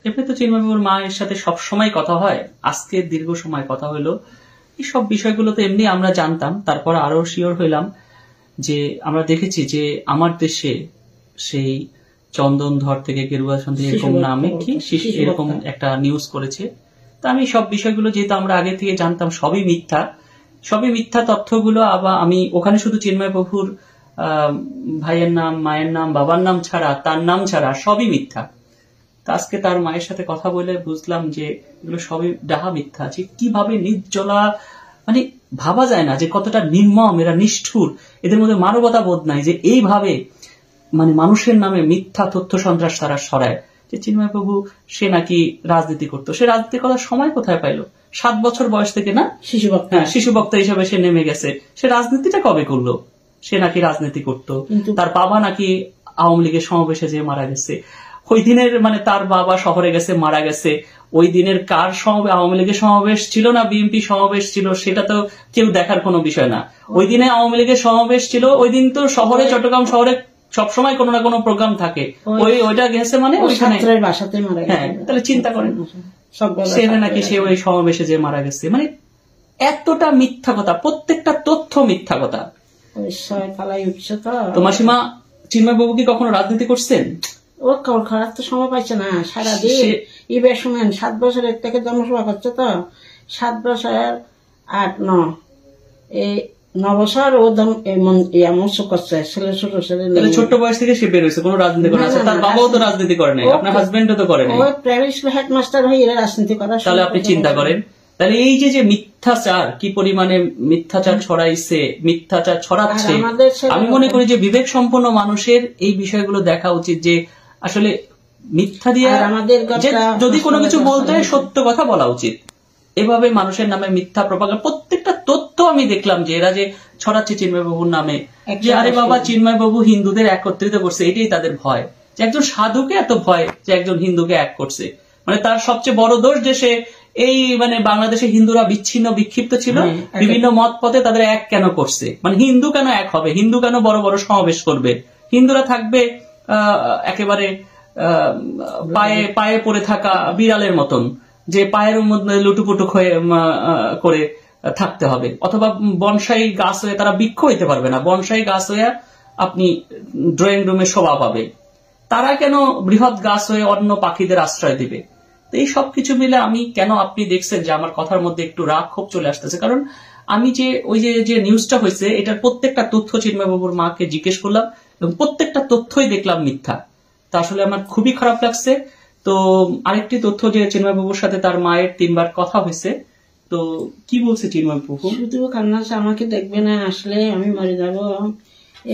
এমনি তো চিন্ময়বাবুর মায়ের সাথে সব সময় কথা হয়, আজকে দীর্ঘ সময় কথা হলো। এই সব বিষয়গুলো তো এমনি আমরা জানতাম, তারপর আরো শিওর হইলাম যে আমরা দেখেছি যে আমার দেশে সেই চন্দনধর থেকে গেরুয়াসন থেকে এরকম নামে কি এরকম একটা নিউজ করেছে। তা আমি সব বিষয়গুলো যেহেতু আমরা আগে থেকে জানতাম সবই মিথ্যা তথ্যগুলো। আবার আমি ওখানে শুধু চিন্ময়বাবুর ভাইয়ের নাম, মায়ের নাম, বাবার নাম ছাড়া, তার নাম ছাড়া সবই মিথ্যা। তা আজকে তার মায়ের সাথে কথা বলে বুঝলাম যে এগুলো সবই ডাহা মিথ্যা। যে কিভাবে নির্জলা, মানে ভাবা যায় না যে কতটা নির্মম এরা, নিষ্ঠুর, এদের মধ্যে মানবতা বোধ নাই যে এইভাবে মানে মানুষের নামে মিথ্যা তথ্য সন্ত্রাস তারা ছড়ায়। যে চিন্ময়বাবু সে নাকি রাজনীতি করতো, সে রাজনীতি করার সময় কোথায় পাইলো? 7 বছর বয়স থেকে না শিশু বক্তা হিসাবে সে নেমে গেছে। সে রাজনীতিটা কবে করলো? সে নাকি রাজনীতি করতো, তার বাবা নাকি আওয়ামী লীগের সমাবেশে যে মারা গেছে। ওই দিনের মানে তার বাবা শহরে গেছে, মারা গেছে। ওই দিনের কার সমাবেশ, আওয়ামী লীগের সমাবেশ ছিল না বিএনপি সমাবেশ ছিল, সেটা তো কেউ দেখার কোনো বিষয় না। ওই দিনে আওয়ামী লীগের সমাবেশ ছিল। ওই দিন তো শহরে, চট্টগ্রাম শহরে সবসময় কোনো না কোনো প্রোগ্রাম থাকে। ওইটা গেছে মানে ওইখানে, হ্যাঁ, তাহলে চিন্তা করেন সেটা নাকি সে ওই সমাবেশে যে মারা গেছে। মানে এতটা মিথ্যা কথা, প্রত্যেকটা তথ্য মিথ্যা কথা। তো মাসিমা, চিন্ময়বাবু কি কখনো রাজনীতি করছেন? ও খারাপ তো সময় পাইছে না সারাদিন। এবার শুনেন 7 বছরের থেকে জনসভা করছে তো, 7 বছর 8 9 এই 9 বছর ও মৎস্য করছে। ছেলে ছোট ছেলে, ছোট বয়স থেকে সে বের হয়েছে, কোনো রাজনীতি করে না। তার বাবাও তো রাজনীতি করে নাই, আপনার হাজবেন্ডও তো করে নাই। ওই প্রাইভেট স্কুল হেডমাস্টার হয়ে এরা রাজনীতি করা। তাহলে আপনি চিন্তা করেন, তাহলে এই যে মিথ্যাচার, কি পরিমাণে মিথ্যাচার ছড়াইছে, মিথ্যাচার ছড়াচ্ছে। আমি মনে করি যে বিবেক সম্পন্ন মানুষের এই বিষয়গুলো দেখা উচিত, যে আসলে মিথ্যা দিয়ে যদি কোনো কিছু বলতে হয় সত্য কথা বলা উচিত। এভাবে মানুষের নামে মিথ্যা প্রপাগান্ডা, প্রত্যেকটা তথ্য আমি দেখলাম যে এরা যে ছড়াচ্ছে চিন্ময়বাবুর নামে, যে আরে বাবা চিন্ময়বাবু হিন্দুদের একত্রিত করছে, এটাই তাদের ভয়। যে একজন সাধুকে এত ভয় যে একজন হিন্দুকে এক করছে, মানে তার সবচেয়ে বড় দোষ যে সে এই মানে বাংলাদেশে হিন্দুরা বিচ্ছিন্ন বিক্ষিপ্ত ছিল, বিভিন্ন মত পথে তাদের এক কেন করছে। মানে হিন্দু কেন এক হবে, হিন্দু কেন বড় বড় সমাবেশ করবে, হিন্দুরা থাকবে একেবারে পায়ে পায়ে পড়ে থাকা বিড়ালের মতন, যে পায়ের মধ্যে লুটুপুটু করে থাকতে হবে। অথবা বনসাই গাছ হয়ে তারা বৃক্ষ হইতে পারবে না, বনসাই গাছ হয়ে আপনি ড্রয়িং রুমে শোভা পাবে। তারা কেন বৃহৎ গাছ হয়ে অন্য পাখিদের আশ্রয় দিবে? এই সবকিছু মিলে আমি কেন, আপনি দেখছেন যে আমার কথার মধ্যে একটু রাগ ক্ষোভ চলে আসতেছে, কারণ আমি যে ওই যে নিউজটা হয়েছে এটার প্রত্যেকটা তথ্য চিন্ময়বাবুর মাকে জিজ্ঞেস করলাম এবং প্রত্যেকটা তথ্যই দেখলাম মিথ্যা। তা আসলে আমার খুবই খারাপ লাগছে। তো আরেকটি তথ্য যে চিন্ময়বাবুর সাথে তার মায়ের 3 বার কথা হয়েছে। তো কি বলছে চিন্ময়বাবু? শুধু কান্না, আমাকে দেখবে না, আসলে আমি মরে যাব,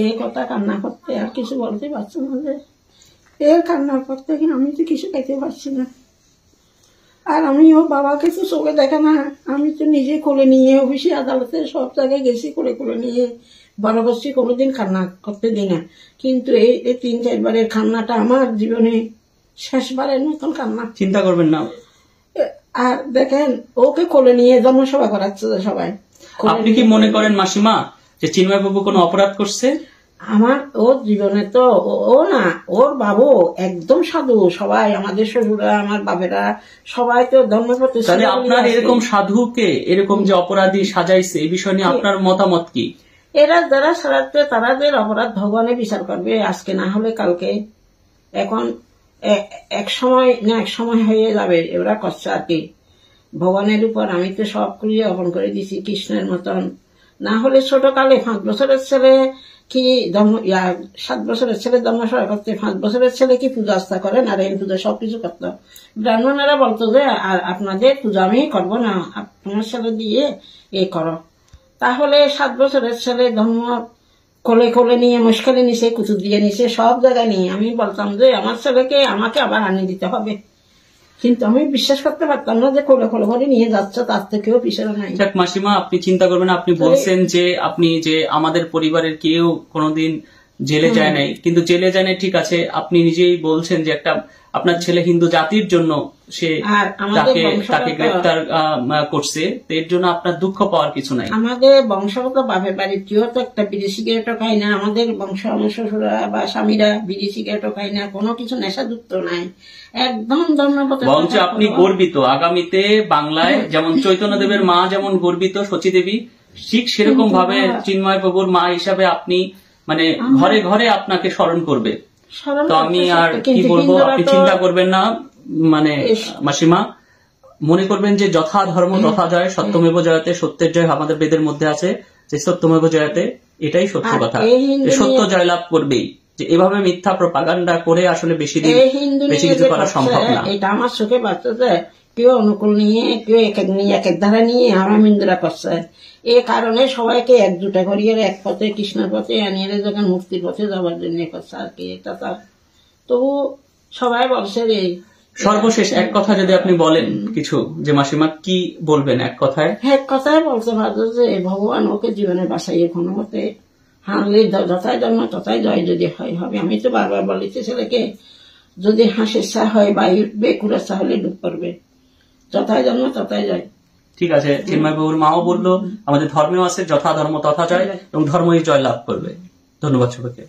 এই কথা কান্না করতে আর কিছু বলতে পারছি না। এর কান্নার পর থেকে আমি তো কিছু খাইতে পারছি না। আর আমি ও বাবা কিছু চোখে দেখে না, আমি তো নিজে কোলে নিয়ে অফিসে আদালতে সব জায়গায় গেছি, কোলে নিয়ে বড় করছি, কোনোদিন কান্না করতে দিই না। কিন্তু এই 3-4 বারের কান্নাটা আমার জীবনে শেষবারের মতন কান্না। চিন্তা করবেন না। আর দেখেন ওকে কোলে নিয়ে জনসভা করাচ্ছে সবাই। আপনি কি মনে করেন মাসিমা যে চিন্ময়বাবু কোনো অপরাধ করছে? আমার ওর জীবনে তো ও না, ওর বাবু একদম সাধু। সবাই আমাদের শ্বশুরা, আমার বাবেরা সবাই তো ধর্মপতি। তাহলে আপনার এরকম সাধুকে এরকম যে অপরাধী সাজাইছে, এই বিষয় নিয়ে আপনার মতামত কি? এরা যারা সারাতে তারাদের অপরাধ ভগবানে বিচার করবে, আজকে না হলে কালকে। এখন এক সময় হয়ে যাবে, এরা করছে আর কি ভগবানের উপর। আমি তো সব করিয়ে অর্পণ করে দিছি কৃষ্ণের মতন। না হলে ছোট কালে 5 বছরের ছেলে কি 7 বছরের ছেলে জন্মসভা করতে, 5 বছরের ছেলে কি পূজা আস্থা করে না, রেন পূজা সবকিছু করতো। ব্রাহ্মণেরা বলতো যে আর আপনাদের পূজা আমি করবো না, তোমার ছেলে দিয়ে এ করো। তাহলে 7 বছরের ছেলে ধর্ম কোলে নিয়ে মুশকিলে নিছে, কুতুব দিয়ে নিছে, সব জায়গায় নিয়ে। আমি বলতাম যে আমার ছেলেকে আমাকে আবার আনিয়ে দিতে হবে, কিন্তু আমি বিশ্বাস করতে পারতাম না যে কোলে করে নিয়ে যাচ্ছে, তার থেকেও পিছনে নাই। মাসিমা, আপনি চিন্তা করবেন, আপনি বলছেন যে আপনি যে আমাদের পরিবারের কেউ কোনোদিন জেলে যায় নাই, কিন্তু জেলে যায় নাই ঠিক আছে, আপনি নিজেই বলছেন যে একটা আপনার ছেলে হিন্দু জাতির জন্য সে আর আমাদের তাকে গ্রেফতার করছে, তো এর জন্য আপনার দুঃখ পাওয়ার কিছু নাই। আমাদের বংশগত বাপের বাড়ির কেউ তো একটা বিড়ি সিগারেটও খায় না, আমাদের বংশ আমার শ্বশুরা বা স্বামীরা বিড়ি সিগারেটও খায় না, কোনো কিছু নেশাযুক্ত নাই, একদম ধর্মপথ। বরঞ্চ আপনি গর্বিত, আগামীতে বাংলায় যেমন চৈতন্যদেবের মা যেমন গর্বিত সচীদেবী, ঠিক সেরকম ভাবে চিন্ময় প্রভুর মা হিসাবে আপনি মানে ঘরে ঘরে আপনাকে স্মরণ করবে। তো আমি আর কি বলবো, আপনি চিন্তা করবেন না, মানে মাসিমা মনে করবেন যে যথা ধর্ম তথা জয়, সত্যমেব জয়তে, সত্যের জয় আমাদের বেদের মধ্যে আছে যে সত্যমেব জয়তে, এটাই সত্য কথা, সত্য জয়লাভ করবেই। যে এভাবে মিথ্যা প্রপাগান্ডা করে আসলে বেশি কিছু করা সম্ভব না। এটা আমার চোখে বাচ্চাতে কেউ অনুকূল নিয়ে, কেউ এক এক ধারা নিয়ে আমরা মিন্দুরা করছে। এ কারণে সবাইকে একজুটা করিয়ে এক পথে কৃষ্ণের পথে আনিয়ে যখন মুক্তির পথে যাওয়ার জন্য করছে আর কি। এটা তার তবু সবাই বলছে রে। সর্বশেষ এক কথা যদি আপনি বলেন কিছু, যে মাসিমা কি বলবেন এক কথায়? এক কথায় বলতে পারতো যে ভগবান ওকে জীবনে বাঁচাইয়ে কোনো মতে হারলে যথায় জন্ম তথায় জয় যদি হয় হবে। আমি তো বারবার বলেছি ছেলেকে, যদি হাসির চা হয় বায়ু উঠবে, কুড়ার চা হলে ডুব করবে, যথায় জন্ম তথায় জয়। ঠিক আছে, চিন্ময় বাবুর মাও বললো আমাদের ধর্মেও আছে যথা ধর্ম তথা জয়, এবং ধর্মই জয় লাভ করবে। ধন্যবাদ সবাইকে।